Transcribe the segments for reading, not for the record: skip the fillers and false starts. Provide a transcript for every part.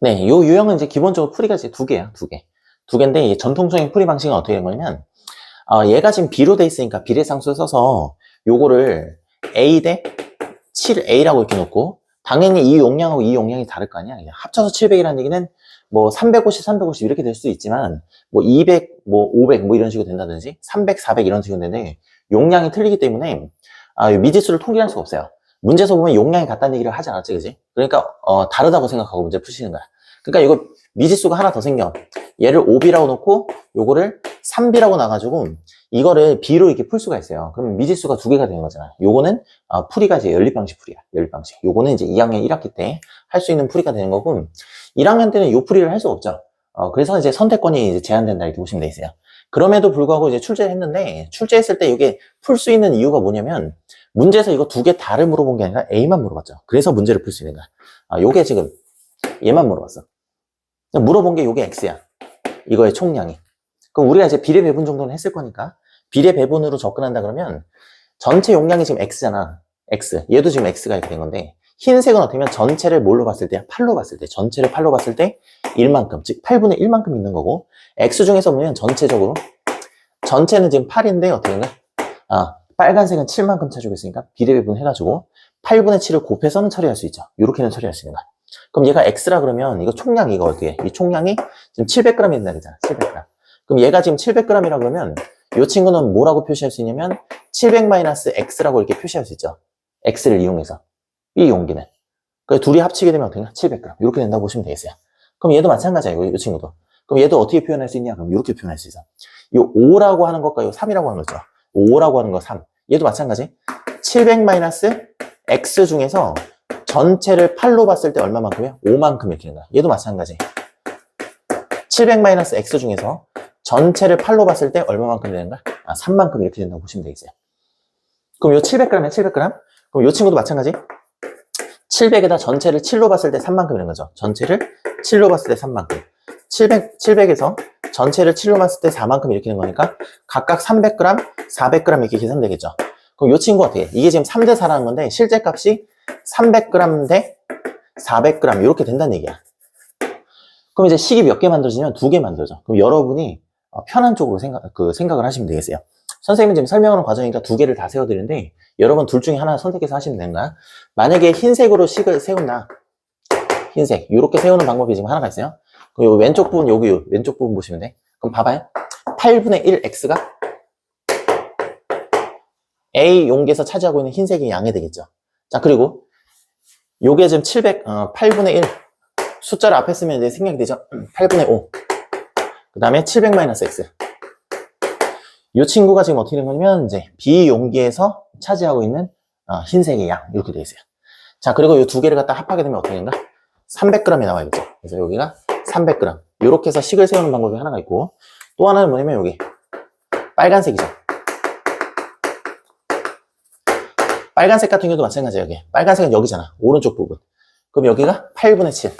네, 요 유형은 이제 기본적으로 풀이가 이제 두 개야, 두 개. 두 개인데, 이 전통적인 풀이 방식은 어떻게 된 거냐면, 얘가 지금 B로 돼 있으니까 비례상수 써서 요거를 A 대 7A라고 이렇게 놓고, 당연히 이 용량하고 이 용량이 다를 거 아니야? 합쳐서 700이라는 얘기는 뭐 350, 350 이렇게 될 수 있지만, 뭐 200, 뭐 500 뭐 이런 식으로 된다든지, 300, 400 이런 식으로 되는데, 용량이 틀리기 때문에, 미지수를 통일할 수가 없어요. 문제에서 보면 용량이 같다는 얘기를 하지 않았지, 그지? 그러니까, 다르다고 생각하고 문제 푸시는 거야. 그러니까 이거 미지수가 하나 더 생겨. 얘를 5B라고 놓고, 요거를 3B라고 놔가지고, 이거를 B로 이렇게 풀 수가 있어요. 그러면 미지수가 두 개가 되는 거잖아. 요거는, 풀이가 이제 연립방식 풀이야. 연립방식. 요거는 이제 2학년 1학기 때 할 수 있는 풀이가 되는 거고, 1학년 때는 요 풀이를 할 수가 없죠. 그래서 이제 선택권이 이제 제한된다 이렇게 보시면 돼 있어요. 그럼에도 불구하고 이제 출제를 했는데, 출제했을 때 이게 풀 수 있는 이유가 뭐냐면, 문제에서 이거 두 개 다를 물어본 게 아니라 A만 물어봤죠. 그래서 문제를 풀 수 있는 거야. 요게 지금 얘만 물어봤어. 물어본 게 요게 X야. 이거의 총량이. 그럼 우리가 이제 비례 배분 정도는 했을 거니까 비례 배분으로 접근한다 그러면 전체 용량이 지금 X잖아. X. 얘도 지금 X가 이렇게 된 건데 흰색은 어떻게 하면 전체를 뭘로 봤을 때? 8로 봤을 때. 전체를 8로 봤을 때 1만큼. 즉 8분의 1만큼 있는 거고 X 중에서 보면 전체적으로 전체는 지금 8인데 어떻게 되나? 빨간색은 7만큼 차지고 있으니까 비례 배분 해가지고 8분의 7을 곱해서는 처리할 수 있죠. 이렇게는 처리할 수 있는 거야. 그럼 얘가 X라 그러면 이거 총량 이거 어떻게 해? 이 총량이 지금 700g이 된다 그랬잖아. 700g. 그럼 얘가 지금 700g이라 그러면 이 친구는 뭐라고 표시할 수 있냐면 700-X라고 이렇게 표시할 수 있죠. X를 이용해서. 이 용기는. 그래서 둘이 합치게 되면 어떻게 되나? 700g. 이렇게 된다고 보시면 되겠어요. 그럼 얘도 마찬가지야. 이 친구도. 그럼 얘도 어떻게 표현할 수 있냐? 그럼 이렇게 표현할 수 있어. 이 5라고 하는 것과 이 3이라고 하는 거죠. 5라고 하는 거 3. 얘도 마찬가지. 700-X 중에서 전체를 8로 봤을 때 얼마만큼이요? 5만큼 이렇게 되는 거야. 얘도 마찬가지. 700-X 중에서 전체를 8로 봤을 때 얼마만큼 되는 거야? 3만큼 이렇게 된다고 보시면 되겠어요. 그럼 요 700g이야, 700g. 그럼 요 친구도 마찬가지. 700에다 전체를 7로 봤을 때 3만큼 이런 거죠. 전체를 7로 봤을 때 3만큼. 700에서 전체를 7로 봤을 때 4만큼 이렇게 되는 거니까 각각 300g, 400g 이렇게 계산되겠죠. 그럼 요 친구 어떻게 해? 이게 지금 3대 4라는 건데 실제 값이 300g 대 400g 이렇게 된다는 얘기야. 그럼 이제 식이 몇 개 만들어지냐면 2개 만들어져. 그럼 여러분이 편한 쪽으로 생각을 하시면 되겠어요. 선생님은 지금 설명하는 과정이니까 2개를 다 세워드리는데 여러분 둘 중에 하나 선택해서 하시면 되는 거야. 만약에 흰색으로 식을 세운다. 흰색 이렇게 세우는 방법이 지금 하나가 있어요. 그럼 요 왼쪽 부분 여기 왼쪽 부분 보시면 돼. 그럼 봐봐요. 8분의 1 X가 A 용기에서 차지하고 있는 흰색이 양이 되겠죠. 자 그리고 요게 지금 8분의 1 숫자를 앞에 쓰면 이제 생략이 되죠. 8분의 5 그 다음에 700-X 이 친구가 지금 어떻게 된 거냐면 이제 B 용기에서 차지하고 있는 흰색의 양 이렇게 되어 있어요. 자 그리고 이 두 개를 갖다 합하게 되면 어떻게 된가? 300g이 나와야겠죠. 그래서 여기가 300g 이렇게 해서 식을 세우는 방법이 하나가 있고 또 하나는 뭐냐면 여기 빨간색이죠. 빨간색 같은 경우도 마찬가지예요. 여기 빨간색은 여기잖아. 오른쪽 부분. 그럼 여기가 8분의 7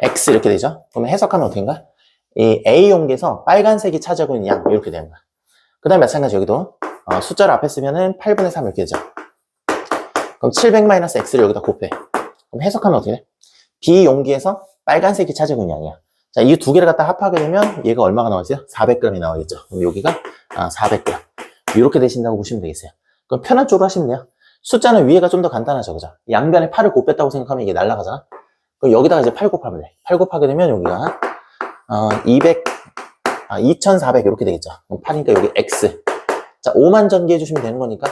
X 이렇게 되죠. 그러면 해석하면 어떻게 된가? 이 A 용기에서 빨간색이 차지하고 있는 양 이렇게 되는 거야. 그 다음에 마찬가지 여기도 숫자를 앞에 쓰면은 8분의 3 이렇게 되죠. 그럼 700-X를 여기다 곱해. 그럼 해석하면 어떻게 돼? B 용기에서 빨간색이 차지하고 있는 양이야. 자, 이 두 개를 갖다 합하게 되면 얘가 얼마가 나와있어요? 400g이 나와있죠. 그럼 여기가 400g. 이렇게 되신다고 보시면 되겠어요. 그럼 편한 쪽으로 하시면 돼요. 숫자는 위에가 좀 더 간단하죠. 그죠? 양변에 8을 곱했다고 생각하면 이게 날아가잖아. 그럼 여기다가 이제 8 곱하면 돼. 8 곱하게 되면 여기가 2400 이렇게 되겠죠. 그럼 8이니까 여기 X. 자, 5만 전개해 주시면 되는 거니까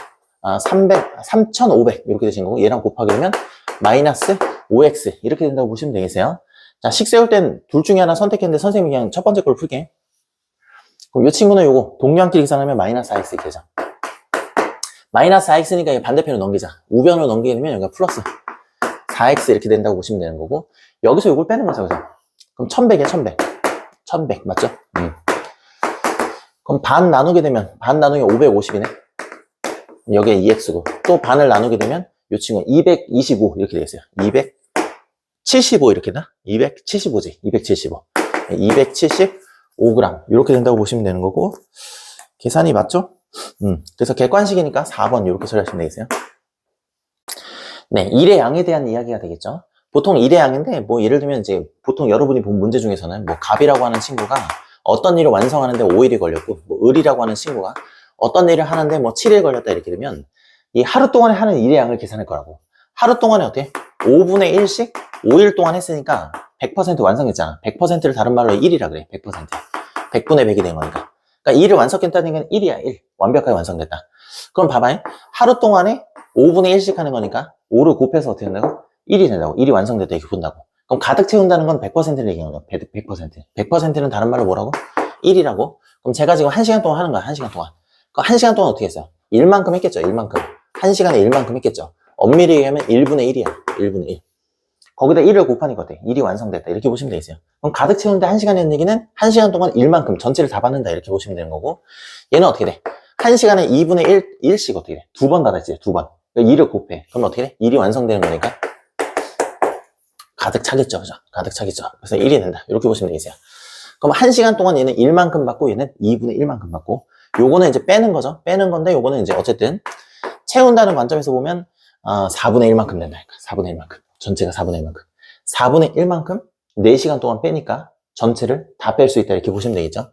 3500 이렇게 되신 거고 얘랑 곱하게 되면 마이너스 5X 이렇게 된다고 보시면 되겠어요. 자, 식 세울 땐 둘 중에 하나 선택했는데 선생님이 그냥 첫 번째 걸 풀게. 그럼 이 친구는 요거 동량끼리 계산하면 마이너스 4X 이렇게 되죠. 마이너스 4X니까 반대편으로 넘기자. 우변으로 넘기게 되면 여기가 플러스 4X 이렇게 된다고 보시면 되는 거고 여기서 요걸 빼는 거죠. 그죠? 그럼 1100이야 1100 1100 맞죠? 그럼 반 나누게 되면 반 나누면 550이네. 여기에 2X고 또 반을 나누게 되면 이 친구 225 이렇게 되겠어요. 275 이렇게 나? 275지. 275. 275g 이렇게 된다고 보시면 되는 거고 계산이 맞죠? 그래서 객관식이니까 4번 이렇게 처리하시면 되겠어요. 네, 1의 양에 대한 이야기가 되겠죠. 보통 일회양인데, 뭐, 예를 들면 이제, 보통 여러분이 본 문제 중에서는, 뭐, 갑이라고 하는 친구가 어떤 일을 완성하는데 5일이 걸렸고, 뭐, 을이라고 하는 친구가 어떤 일을 하는데 뭐, 7일 걸렸다 이렇게 되면, 이 하루 동안에 하는 일의 양을 계산할 거라고. 하루 동안에 어때? 5분의 1씩 5일 동안 했으니까 100% 완성했잖아. 100%를 다른 말로 1이라 그래. 100%. 100분의 100이 된 거니까. 그러니까 2를 완성했다는 건 1이야, 1. 완벽하게 완성됐다. 그럼 봐봐. 하루 동안에 5분의 1씩 하는 거니까 5를 곱해서 어떻게 된다고? 1이 된다고. 1이 완성됐다 이렇게 본다고. 그럼 가득 채운다는 건 100%를 얘기하는 거야. 100%. 100%는 다른 말로 뭐라고? 1이라고. 그럼 제가 지금 1시간 동안 하는 거야. 1시간 동안. 그럼 1시간 동안 어떻게 했어요? 1만큼 했겠죠. 1만큼. 1시간에 1만큼 했겠죠. 엄밀히 얘기하면 1분의 1이야. 1분의 1. 거기다 1을 곱하니까 어때? 1이 완성됐다. 이렇게 보시면 되겠어요. 그럼 가득 채우는데 1시간에 하는 얘기는 1시간 동안 1만큼 전체를 다 받는다. 이렇게 보시면 되는 거고. 얘는 어떻게 돼? 1시간에 2분의 1씩 어떻게 돼? 2번 받았지. 2번. 그러니까 2를 곱해. 그럼 어떻게 돼? 1이 완성되는 거니까 가득 차겠죠. 그죠? 가득 차겠죠. 그래서 1이 된다. 이렇게 보시면 되겠어요. 그럼 1시간 동안 얘는 1만큼 받고 얘는 2분의 1만큼 받고 요거는 이제 빼는 거죠. 빼는 건데 요거는 이제 어쨌든 채운다는 관점에서 보면 4분의 1만큼 된다. 4분의 1만큼. 전체가 4분의 1만큼. 4분의 1만큼 4시간 동안 빼니까 전체를 다 뺄 수 있다. 이렇게 보시면 되겠죠.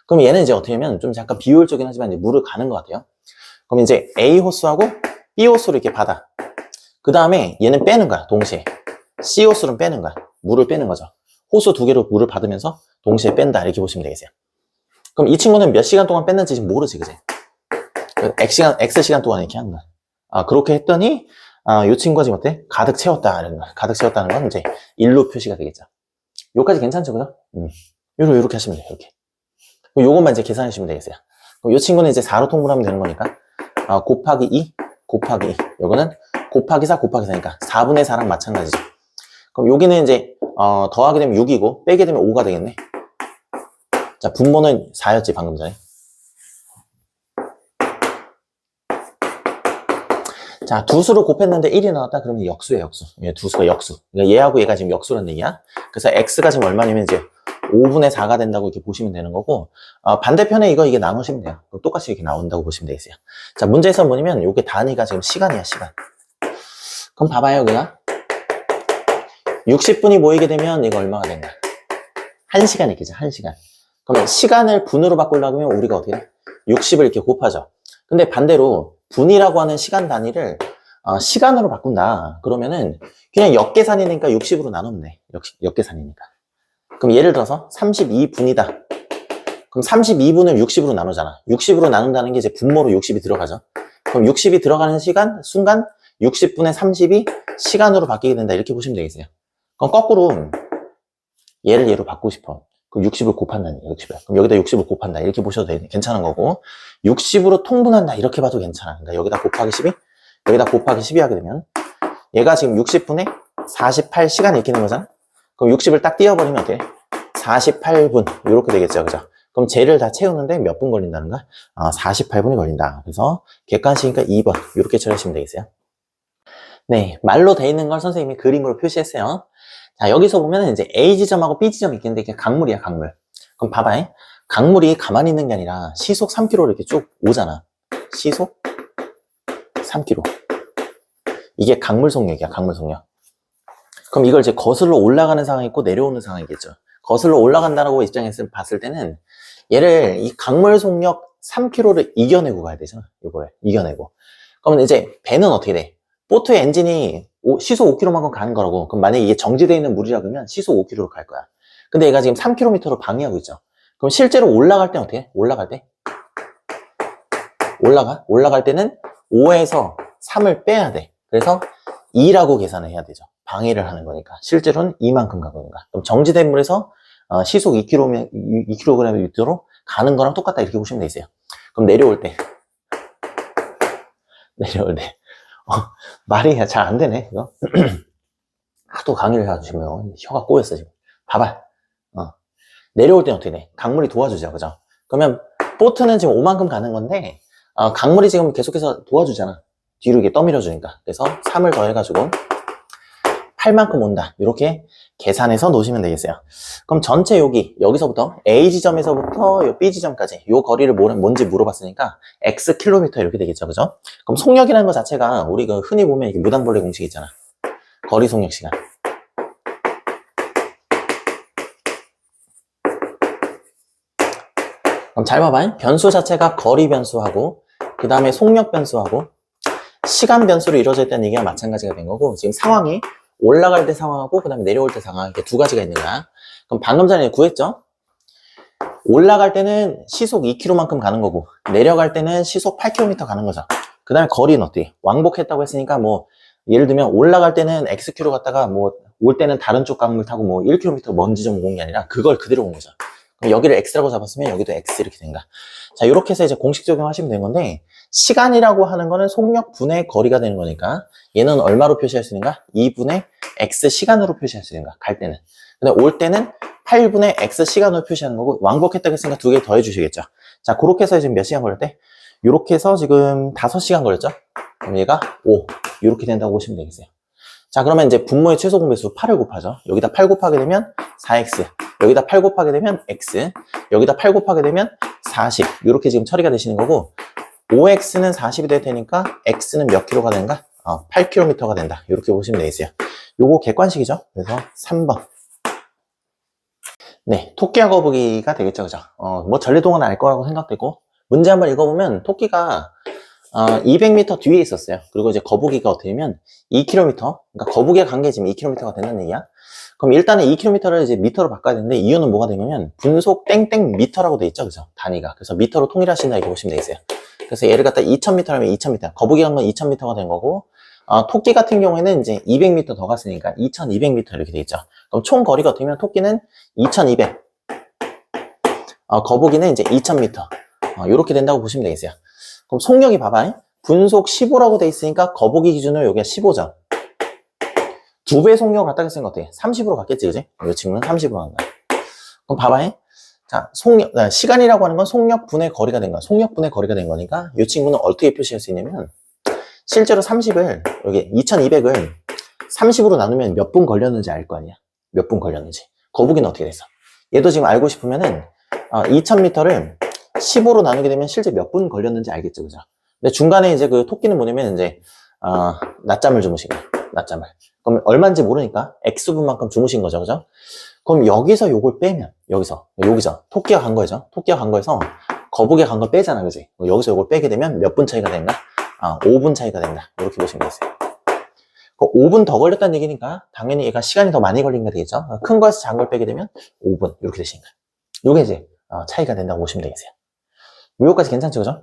그럼 얘는 이제 어떻게 하면 좀 잠깐 비효율적이긴 하지만 이제 물을 가는 것 같아요. 그럼 이제 A 호수하고 B 호수를 이렇게 받아. 그 다음에 얘는 빼는 거야. 동시에. C 호수는 빼는 거야. 물을 빼는 거죠. 호수 두 개로 물을 받으면서 동시에 뺀다. 이렇게 보시면 되겠어요. 그럼 이 친구는 몇 시간 동안 뺐는지 지금 모르지, 그지? X시간 동안 이렇게 한 거야. 그렇게 했더니, 이 친구가 지금 어때? 가득 채웠다. 이런 거. 가득 채웠다는 건 이제 1로 표시가 되겠죠. 요까지 괜찮죠, 그죠? 요렇게 하시면 돼요, 이렇게. 요것만 이제 계산해 주시면 되겠어요. 그럼 이 친구는 이제 4로 통분하면 되는 거니까, 곱하기 2, 곱하기 2. 요거는 곱하기 4, 곱하기 4니까 4분의 4랑 마찬가지죠. 그럼 여기는 이제, 더하게 되면 6이고, 빼게 되면 5가 되겠네. 자, 분모는 4였지, 방금 전에. 자, 두 수를 곱했는데 1이 나왔다? 그러면 역수예요, 역수. 두 수가 역수. 그러니까 얘하고 얘가 지금 역수라는 얘기야. 그래서 x가 지금 얼마냐면 이제 5분의 4가 된다고 이렇게 보시면 되는 거고, 반대편에 이게 나누시면 돼요. 똑같이 이렇게 나온다고 보시면 되겠어요. 자, 문제에서 뭐냐면 이게 단위가 지금 시간이야, 시간. 그럼 봐봐요, 여기가. 60분이 모이게 되면 얘가 얼마가 된다? 1시간이겠죠, 1시간. 그러면 시간을 분으로 바꾸려면 우리가 어떻게 해? 60을 이렇게 곱하죠. 근데 반대로 분이라고 하는 시간 단위를 시간으로 바꾼다. 그러면은 그냥 역계산이니까 60으로 나누면 돼. 역계산이니까. 그럼 예를 들어서 32분이다. 그럼 32분을 60으로 나누잖아. 60으로 나눈다는 게 이제 분모로 60이 들어가죠. 그럼 60이 들어가는 순간 60분의 30이 시간으로 바뀌게 된다. 이렇게 보시면 되겠어요. 그럼 거꾸로 얘로 바꾸고 싶어. 그럼 60을 곱한다니, 60을. 그럼 여기다 60을 곱한다. 이렇게 보셔도 괜찮은 거고, 60으로 통분한다. 이렇게 봐도 괜찮아. 그러니까 여기다 곱하기 12, 여기다 곱하기 12 하게 되면, 얘가 지금 60분에 48시간 이렇게 되는 거잖아? 그럼 60을 딱 띄워버리면 어때? 48분. 이렇게 되겠죠. 그죠? 그럼 쟤를 다 채우는데 몇 분 걸린다는 거야? 48분이 걸린다. 그래서 객관식이니까 2번. 이렇게 처리하시면 되겠어요. 네. 말로 돼 있는 걸 선생님이 그림으로 표시했어요. 자, 여기서 보면 이제 A 지점하고 B 지점이 있겠는데 이게 강물이야, 강물. 그럼 봐봐. 강물이 가만히 있는 게 아니라 시속 3km로 이렇게 쭉 오잖아. 시속 3km. 이게 강물 속력이야, 강물 속력. 그럼 이걸 이제 거슬러 올라가는 상황이 있고 내려오는 상황이겠죠. 거슬러 올라간다라고 입장에서 봤을 때는 얘를 이 강물 속력 3km를 이겨내고 가야 되잖아. 이거를 이겨내고. 그러면 이제 배는 어떻게 돼? 보트의 엔진이 시속 5km만큼 가는 거라고. 그럼 만약에 이게 정지되어 있는 물이라 그러면 시속 5km로 갈 거야. 근데 얘가 지금 3km로 방해하고 있죠. 그럼 실제로 올라갈 때는 어떻게 해? 올라갈 때? 올라갈 때는 5에서 3을 빼야 돼. 그래서 2라고 계산을 해야 되죠. 방해를 하는 거니까. 실제로는 2만큼 가고 있는 거야. 그럼 정지된 물에서 시속 2kg 밑으로 가는 거랑 똑같다. 이렇게 보시면 되겠어요. 그럼 내려올 때. 말이 잘 안 되네, 이거. 하도 강의를 해주시면 혀가 꼬였어, 지금. 봐봐. 내려올 때는 어떻게 돼? 강물이 도와주죠, 그죠? 그러면, 보트는 지금 5만큼 가는 건데, 강물이 지금 계속해서 도와주잖아. 뒤로 이렇게 떠밀어주니까. 그래서 3을 더해가지고, 8만큼 온다. 이렇게 계산해서 놓으시면 되겠어요. 그럼 전체 여기서부터 A 지점에서부터 B 지점까지 요 거리를 뭔지 물어봤으니까 X 킬로미터 이렇게 되겠죠. 그죠? 그럼 속력이라는 것 자체가 우리 흔히 보면 이렇게 무당벌레 공식 있잖아. 거리 속력 시간. 그럼 잘 봐봐. 변수 자체가 거리 변수하고 그 다음에 속력 변수하고 시간 변수로 이루어져 있다는 얘기가 마찬가지가 된 거고, 지금 상황이 올라갈 때 상황하고 그 다음에 내려올 때 상황, 이렇게 두 가지가 있는 거야. 그럼 방금 전에 구했죠? 올라갈 때는 시속 2km만큼 가는 거고 내려갈 때는 시속 8km 가는 거죠. 그 다음에 거리는 어떻게? 왕복했다고 했으니까 뭐 예를 들면 올라갈 때는 XQ로 갔다가 뭐 올 때는 다른 쪽 강물 타고 뭐 1km 먼지 좀 온 게 아니라 그걸 그대로 온 거죠. 그럼 여기를 X라고 잡았으면 여기도 X 이렇게 된다. 자, 이렇게 해서 이제 공식 적용하시면 되는 건데, 시간이라고 하는 거는 속력 분의 거리가 되는 거니까 얘는 얼마로 표시할 수 있는가? 2분의 X 시간으로 표시할 수 있는가? 갈 때는. 근데 올 때는 8분의 X 시간으로 표시하는 거고, 왕복했다고 했으니까 두 개 더해 주시겠죠. 자, 그렇게 해서 지금 몇 시간 걸렸대? 이렇게 해서 지금 5시간 걸렸죠? 그럼 얘가 5. 이렇게 된다고 보시면 되겠어요. 자, 그러면 이제 분모의 최소 공배수 8을 곱하죠. 여기다 8 곱하게 되면 4x. 여기다 8 곱하게 되면 x. 여기다 8 곱하게 되면 40. 이렇게 지금 처리가 되시는 거고, 5x는 40이 될 테니까 x는 몇 킬로가 되는가? 8km가 된다. 이렇게 보시면 되겠어요. 요거 객관식이죠. 그래서 3번. 네, 토끼와 거북이가 되겠죠, 그죠? 뭐 전래동화는 알 거라고 생각되고, 문제 한번 읽어보면 토끼가 200m 뒤에 있었어요. 그리고 이제 거북이가 어떻게 되면 2km, 그러니까 거북이가 간 게 지금 2km가 된다는 얘기야. 그럼 일단은 2km를 이제 미터로 바꿔야 되는데, 이유는 뭐가 되냐면 분속 땡땡 미터라고 돼 있죠, 그죠? 단위가. 그래서 미터로 통일하신다 이렇게 보시면 되겠어요. 그래서 얘를 갖다 2000m라면 2000m, 거북이 간 건 2000m가 된 거고, 토끼 같은 경우에는 이제 200m 더 갔으니까 2200m 이렇게 돼 있죠. 그럼 총 거리가 어떻게 되면 토끼는 2200, 거북이는 이제 2000m. 이렇게 된다고 보시면 되겠어요. 그럼 속력이 봐봐. 분속 15라고 돼 있으니까 거북이 기준으로 여기가 15죠. 2배 속력을 갖다 했으니까 어떻게? 30으로 갔겠지, 그지? 이 친구는 30으로 간 거야. 그럼 봐봐. 자, 시간이라고 하는 건 속력 분의 거리가 된 거야. 속력 분의 거리가 된 거니까 이 친구는 어떻게 표시할 수 있냐면, 실제로 30을, 여기 2200을 30으로 나누면 몇 분 걸렸는지 알 거 아니야? 몇 분 걸렸는지. 거북이는 어떻게 됐어? 얘도 지금 알고 싶으면은 2000m를 15로 나누게 되면 실제 몇 분 걸렸는지 알겠죠, 그죠? 근데 중간에 이제 그 토끼는 뭐냐면 이제 낮잠을 주무신 거예요. 낮잠을. 그럼 얼마인지 모르니까 X분만큼 주무신 거죠, 그죠? 그럼 여기서 요걸 빼면, 여기죠. 토끼가 간 거죠. 토끼가 간 거에서 거북이가 간 걸 빼잖아, 그지? 여기서 요걸 빼게 되면 몇 분 차이가 된다? 5분 차이가 된다. 이렇게 보시면 되겠어요. 5분 더 걸렸다는 얘기니까 당연히 얘가 시간이 더 많이 걸린 게 되겠죠. 큰 거에서 작은 걸 빼게 되면 5분 이렇게 되시는 거예요. 요게 이제 차이가 된다고 보시면 되겠어요. 요거까지 괜찮죠, 그죠?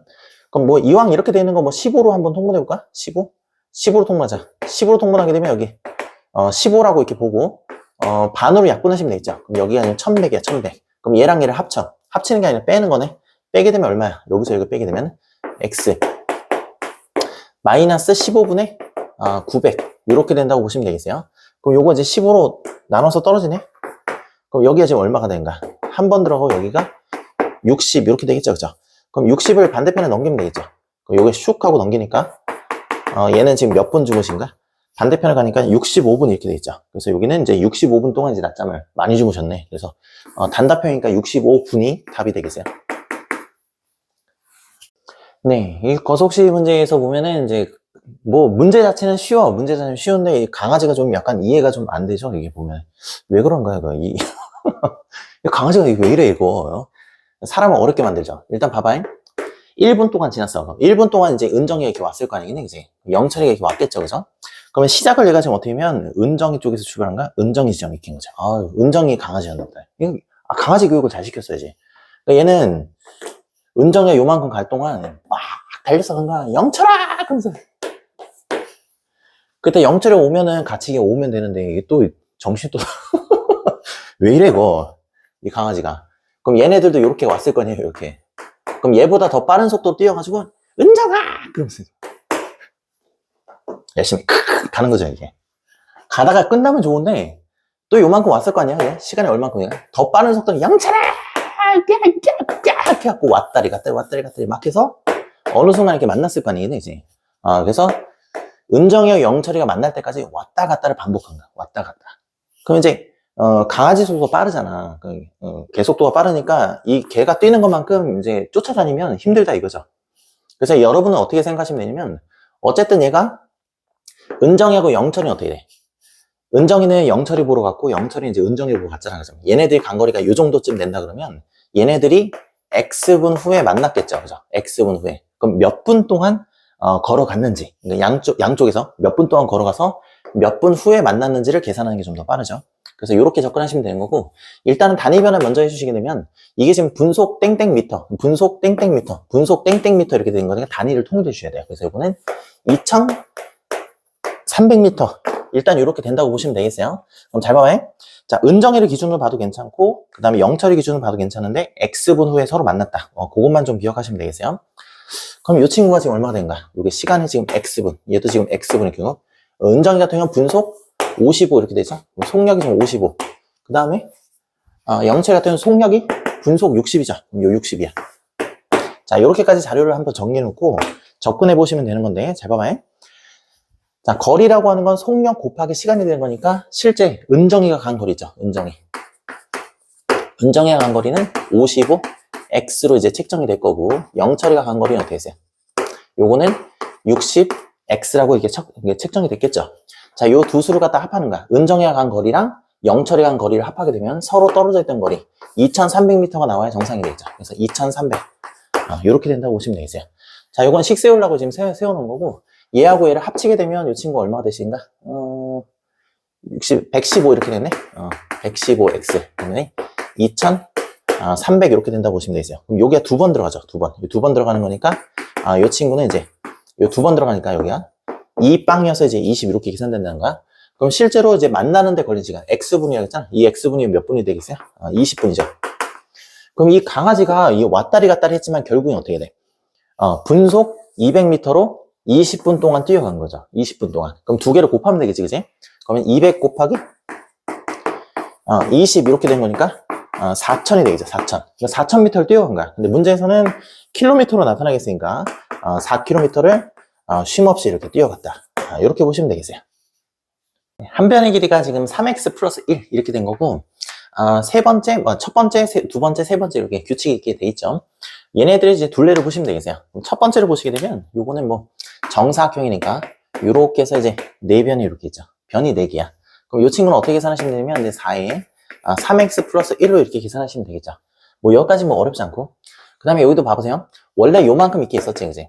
그럼 뭐 이왕 이렇게 되는 거 뭐 15로 한번 통분해 볼까? 15로 통분하자. 15로 통분하게 되면 여기 15라고 이렇게 보고 반으로 약분하시면 되겠죠. 그럼 여기가 아니면 1100이야, 1100. 그럼 얘랑 얘를 합쳐. 합치는 게 아니라 빼는 거네. 빼게 되면 얼마야? 여기서 여기 빼게 되면 x 마이너스 15분의 900 이렇게 된다고 보시면 되겠어요. 그럼 요거 이제 15로 나눠서 떨어지네. 그럼 여기가 지금 얼마가 되는가? 한 번 들어가고 여기가 60 이렇게 되겠죠, 그죠? 그럼 60을 반대편에 넘기면 되겠죠. 그럼 요게 슉 하고 넘기니까 얘는 지금 몇 분 주무신가? 반대편에 가니까 65분 이렇게 되겠죠. 그래서 여기는 이제 65분 동안 이제 낮잠을 많이 주무셨네. 그래서 단답형이니까 65분이 답이 되겠어요. 네, 이 거속시 문제에서 보면은 이제 뭐 문제 자체는 쉬워. 문제 자체는 쉬운데 이 강아지가 좀 약간 이해가 좀 안 되죠. 이게 보면 왜 그런가요? 이 강아지가 왜 이래 이거? 사람을 어렵게 만들죠. 일단 봐봐. 1분 동안 지났어. 그럼 1분 동안 이제 은정이가 이렇게 왔을 거 아니겠네, 그지? 영철이가 이렇게 왔겠죠, 그죠? 그러면 시작을 얘가 지금 어떻게 하면 은정이 쪽에서 출발한가? 은정이 지점이 낀 거죠. 은정이 강아지였나 보다. 강아지 교육을 잘 시켰어야지. 그러니까 얘는 은정이가 요만큼 갈 동안 막 달려서 간가 영철아! 그러면서 그때 영철이 오면은 같이 오면 되는데 이게 또 정신이 또 왜 이래 이거 이 강아지가. 그럼 얘네들도 이렇게 왔을 거네요, 이렇게. 그럼 얘보다 더 빠른 속도로 뛰어가지고 은정아! 그러면서 열심히 크크 가는 거죠, 이게. 가다가 끝나면 좋은데 또 요만큼 왔을 거 아니야, 얘? 시간이 얼만큼이야? 더 빠른 속도로 영철아! 이렇게 갖고 왔다리 갔다리 막 해서 어느 순간 이렇게 만났을 거 아니에요, 이제. 그래서 은정이와 영철이가 만날 때까지 왔다 갔다를 반복한 거야. 왔다 갔다. 그럼 이제 강아지 속도가 빠르잖아. 개 속도가 빠르니까 이 개가 뛰는 것만큼 이제 쫓아다니면 힘들다 이거죠. 그래서 여러분은 어떻게 생각하시면 되냐면, 어쨌든 얘가 은정이하고 영철이는 어떻게 돼? 은정이는 영철이 보러 갔고 영철이 이제 은정이 보러 갔잖아. 그래서 얘네들이 간 거리가 이 정도쯤 된다 그러면 얘네들이 X분 후에 만났겠죠. 그죠? X분 후에. 그럼 몇 분 동안 걸어갔는지. 그러니까 양쪽에서 몇 분 동안 걸어가서 몇 분 후에 만났는지를 계산하는 게 좀 더 빠르죠. 그래서 이렇게 접근하시면 되는 거고, 일단은 단위 변환 먼저 해주시게 되면, 이게 지금 분속 땡땡미터, 분속 땡땡미터, 분속 땡땡미터 이렇게 된 거니까 단위를 통일해 주셔야 돼요. 그래서 이거는 2300m. 일단 이렇게 된다고 보시면 되겠어요. 그럼 잘 봐봐요. 자, 은정이를 기준으로 봐도 괜찮고, 그 다음에 영철이 기준으로 봐도 괜찮은데, X분 후에 서로 만났다. 그것만 좀 기억하시면 되겠어요. 그럼 이 친구가 지금 얼마가 된가? 이게 시간이 지금 X분, 얘도 지금 X분의 경우. 은정이 같은 경우는 분속 55 이렇게 되죠. 속력이 지금 55. 그 다음에 영철 같은 경우는 속력이 분속 60이죠. 그럼 요 60이야. 자, 이렇게까지 자료를 한번 정리해 놓고 접근해 보시면 되는 건데, 잘 봐봐요. 자, 거리라고 하는 건 속력 곱하기 시간이 되는 거니까 실제 은정이가 간 거리죠. 은정이가 간 거리는 55 X로 이제 책정이 될 거고, 영철이가 간 거리는 어떻게 되세요? 요거는 60 X라고 이게 책정이 됐겠죠. 자, 요 두 수를 갖다 합하는 거야. 은정이가 간 거리랑 영철이가 간 거리를 합하게 되면 서로 떨어져 있던 거리 2300m가 나와야 정상이 되겠죠. 그래서 2300 이렇게 된다고 보시면 되겠어요. 자, 요건 식 세우려고 지금 세워놓은 거고, 얘하고 얘를 합치게 되면 이 친구 얼마가 되신가? 115 이렇게 되네. 115x 그러면 2300 이렇게 된다고 보시면 되겠어요. 그럼 여기가 두 번 들어가죠. 두 번 들어가는 거니까 이 친구는 이제 요 두 번 들어가니까 여기가 2빵이어서 이제 20 이렇게 계산된다는 거야. 그럼 실제로 이제 만나는데 걸린 시간 X분이라고 했잖아. 이 X분이 몇 분이 되겠어요? 20분이죠. 그럼 이 강아지가 이 왔다리 갔다리 했지만 결국엔 어떻게 돼? 분속 200m로 20분 동안 뛰어간 거죠. 20분 동안. 그럼 두 개를 곱하면 되겠지, 그지? 그러면 200 곱하기 20 이렇게 된 거니까 4000이 되겠죠. 4000. 그러니까 4000m를 뛰어간 거야. 근데 문제에서는 킬로미터로 나타나겠으니까 4km를 쉼없이 이렇게 뛰어갔다. 이렇게 보시면 되겠어요. 한 변의 길이가 지금 3x 플러스 1 이렇게 된 거고, 세 번째, 첫 번째, 두 번째, 세 번째 이렇게 규칙이 있게 돼 있죠. 얘네들이 이제 둘레를 보시면 되겠어요. 첫 번째를 보시게 되면 요거는 뭐 정사각형이니까 요렇게 해서 이제 네 변이 이렇게 있죠. 변이 4개야. 그럼 요 친구는 어떻게 계산하시면 되냐면 이제 4에 3x 플러스 1로 이렇게 계산하시면 되겠죠. 뭐 여기까지 뭐 어렵지 않고. 그 다음에 여기도 봐보세요. 원래 요만큼 이렇게 있었지, 그지?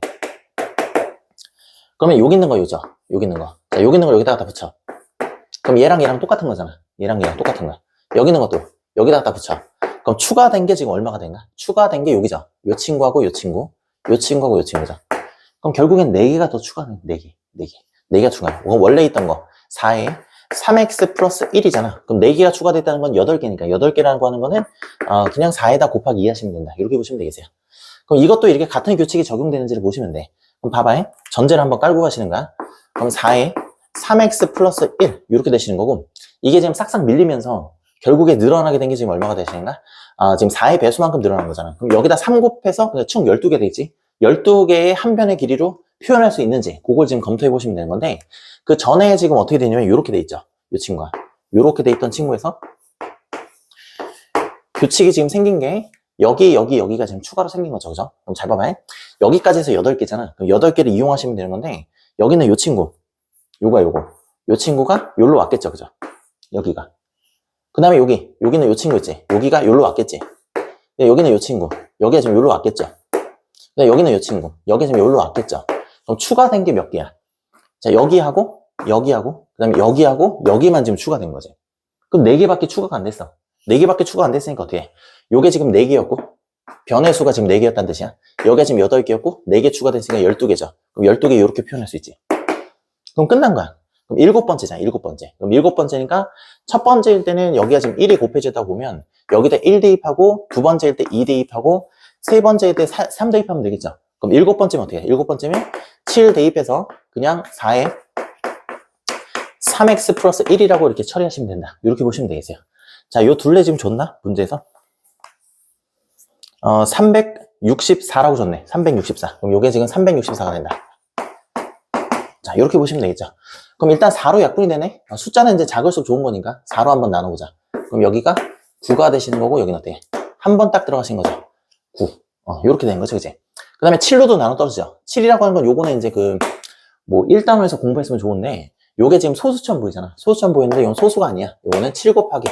그러면 여기 있는 거 요죠. 여기 있는 거. 자, 여기 있는 거 여기다가 다 붙여. 그럼 얘랑 똑같은 거잖아. 얘랑 똑같은 거야. 여기 있는 것도 여기다가 다 붙여. 그럼 추가된 게 지금 얼마가 된가? 추가된 게 여기죠. 요 친구하고 요 친구, 요 친구하고 요 친구죠. 그럼 결국엔 4개가 더 추가된 4개가 추가해. 원래 있던 거 4에 3x 플러스 1이잖아. 그럼 4개가 추가됐다는 건 8개니까 8개라고 하는 거는 그냥 4에다 곱하기 2 하시면 된다. 이렇게 보시면 되겠어요. 그럼 이것도 이렇게 같은 규칙이 적용되는지를 보시면 돼. 그럼 봐봐요. 전제를 한번 깔고 가시는 거야. 그럼 4에 3x 플러스 1 이렇게 되시는 거고, 이게 지금 싹싹 밀리면서 결국에 늘어나게 된 게 지금 얼마가 되시는가? 지금 4의 배수만큼 늘어난 거잖아. 그럼 여기다 3 곱해서 총 12개 되겠지? 12개의 한 변의 길이로 표현할 수 있는지 그걸 지금 검토해 보시면 되는 건데, 그 전에 지금 어떻게 되냐면 이렇게 돼 있죠. 이 친구가 이렇게 돼 있던 친구에서 규칙이 지금 생긴 게 여기가 지금 추가로 생긴 거죠. 그죠? 그럼 잘 봐봐요. 여기까지 해서 8개잖아. 그럼 8개를 이용하시면 되는 건데, 여기는 이 친구 요 친구가 여기로 왔겠죠. 그죠? 여기가. 그 다음에 여기는 요 친구 있지. 여기가 여기로 왔겠지. 여기는 요 친구. 여기가 지금 여기로 왔겠죠. 여기는 요 친구. 여기 지금 여기로 왔겠죠. 그럼 추가된 게 몇 개야? 자, 여기하고, 그 다음에 여기하고, 여기만 지금 추가된 거지. 그럼 4개밖에 추가가 안 됐어. 4개밖에 추가가 안 됐으니까 어떻게 해? 요게 지금 4개였고, 변의 수가 지금 4개였다는 뜻이야. 여기가 지금 8개였고, 4개 추가됐으니까 12개죠. 그럼 12개 이렇게 표현할 수 있지. 그럼 끝난 거야. 그럼 7번째잖아, 7번째. 그럼 7번째니까 첫 번째일 때는 여기가 지금 1이 곱해지다 보면 여기다 1 대입하고, 두 번째일 때 2 대입하고, 세 번째일 때 3 대입하면 되겠죠. 그럼 7번째면 어떻게 해? 7번째면 7 대입해서 그냥 4에 3x 플러스 1이라고 이렇게 처리하시면 된다. 이렇게 보시면 되겠어요. 자, 요 둘레 지금 줬나? 문제에서? 364라고 줬네. 364. 그럼 요게 지금 364가 된다. 자, 이렇게 보시면 되겠죠. 그럼 일단 4로 약분이 되네. 숫자는 이제 작을수록 좋은 거니까 4로 한번 나눠보자. 그럼 여기가 9가 되시는 거고, 여기는 어떻게? 한 번 딱 들어가신 거죠. 9. 이렇게 된 거죠, 그치? 그 다음에 7로도 나눠 떨어지죠. 7이라고 하는 건 요거는 이제 뭐 1단원에서 공부했으면 좋은데, 요게 지금 소수점 보이잖아. 소수점 보이는데 이건 소수가 아니야. 요거는 7 곱하기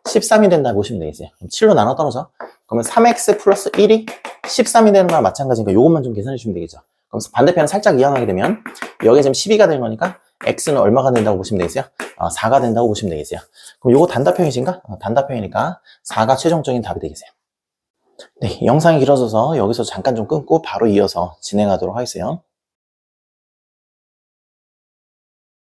13이 된다 보시면 되겠어요. 그럼 7로 나눠 떨어져. 그러면 3x 플러스 1이 13이 되는 거랑 마찬가지니까 이것만 좀 계산해 주시면 되겠죠. 그럼 반대편은 살짝 이항하게 되면 여기 지금 12가 되는 거니까 x는 얼마가 된다고 보시면 되겠어요? 4가 된다고 보시면 되겠어요. 그럼 이거 단답형이신가? 단답형이니까 4가 최종적인 답이 되겠어요. 네, 영상이 길어져서 여기서 잠깐 좀 끊고 바로 이어서 진행하도록 하겠어요.